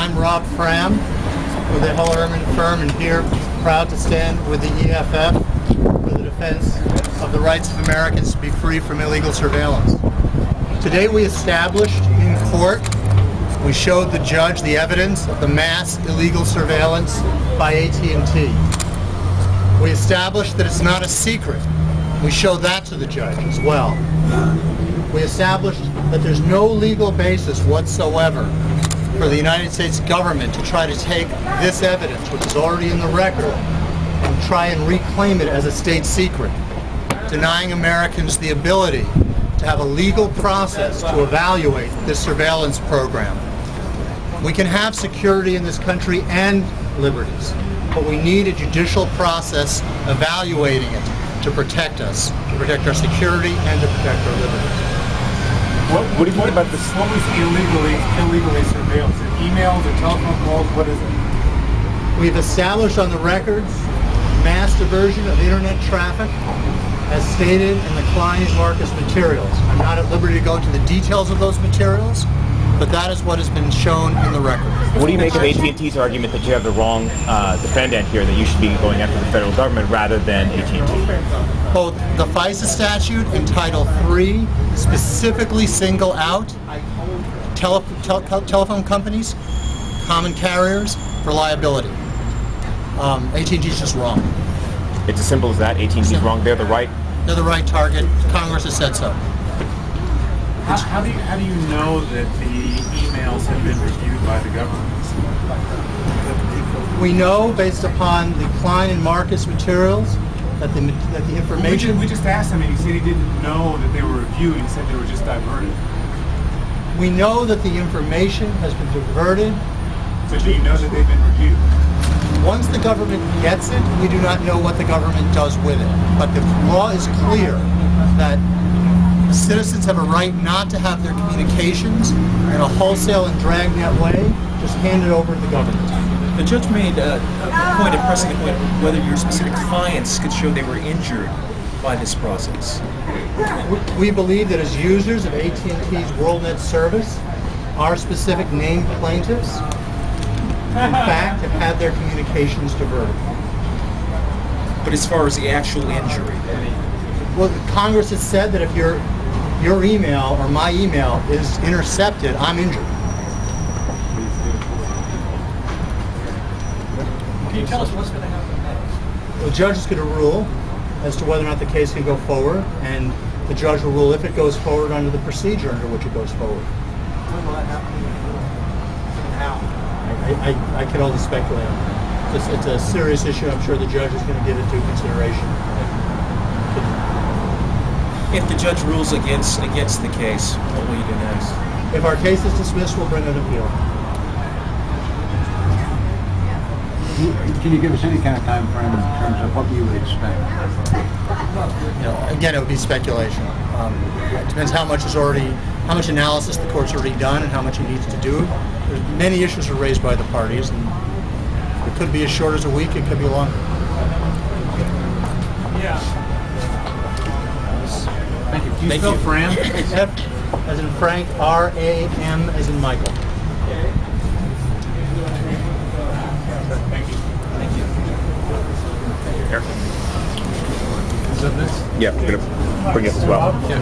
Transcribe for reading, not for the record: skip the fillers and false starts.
I'm Rob Fram with the Heller firm, and here proud to stand with the EFF for the defense of the rights of Americans to be free from illegal surveillance. Today we established in court, we showed the judge the evidence of the mass illegal surveillance by AT&T. We established that it's not a secret. We showed that to the judge as well. We established that there's no legal basis whatsoever for the United States government to try to take this evidence, which is already in the record, and try and reclaim it as a state secret, denying Americans the ability to have a legal process to evaluate this surveillance program. We can have security in this country and liberties, but we need a judicial process evaluating it to protect us, to protect our security and to protect our liberties. What do you think about this? What was illegally surveilled? Is it emails or telephone calls? What is it? We've established on the records mass diversion of internet traffic as stated in the Klein and Marcus materials. I'm not at liberty to go into the details of those materials, but that is what has been shown in the record. What do you make of AT&T's argument that you have the wrong defendant here, that you should be going after the federal government rather than AT&T? Both the FISA statute and Title III specifically single out telephone companies, common carriers, for liability. AT&T is just wrong. It's as simple as that? AT&T's wrong? They're the right target. Congress has said so. How do you know that the emails have been reviewed by the government? We know, based upon the Klein and Marcus materials, that the information... We just asked him, and he said he didn't know that they were reviewed. He said they were just diverted. We know that the information has been diverted. So do you know that they've been reviewed? Once the government gets it, we do not know what the government does with it. But the law is clear that citizens have a right not to have their communications in a wholesale and dragnet way just handed over to the government. The judge made a point, pressing the point, whether your specific clients could show they were injured by this process. We believe that as users of AT&T's WorldNet service, our specific named plaintiffs, in fact, have had their communications diverted. But as far as the actual injury? Well, Congress has said that if your email or my email is intercepted, I'm injured. Can you tell us what's going to happen next? The judge is going to rule as to whether or not the case can go forward, and the judge will rule if it goes forward under the procedure under which it goes forward. When will that happen? And how? I can only speculate on that. It's a serious issue. I'm sure the judge is going to give it due consideration. If the judge rules against the case, what will you do next? If our case is dismissed, we'll bring an appeal. Can you give us any kind of time frame in terms of what you would expect? Again, it would be speculation. It depends how much analysis the court's already done and how much it needs to do. There's many issues are raised by the parties, and it could be as short as a week, it could be longer. Yeah. Thank you. Do you spell Fram? F as in Frank, R-A-M as in Michael. Thank you. Thank you. Here. Is that this? Yeah, we're going to bring it up as well. Yeah.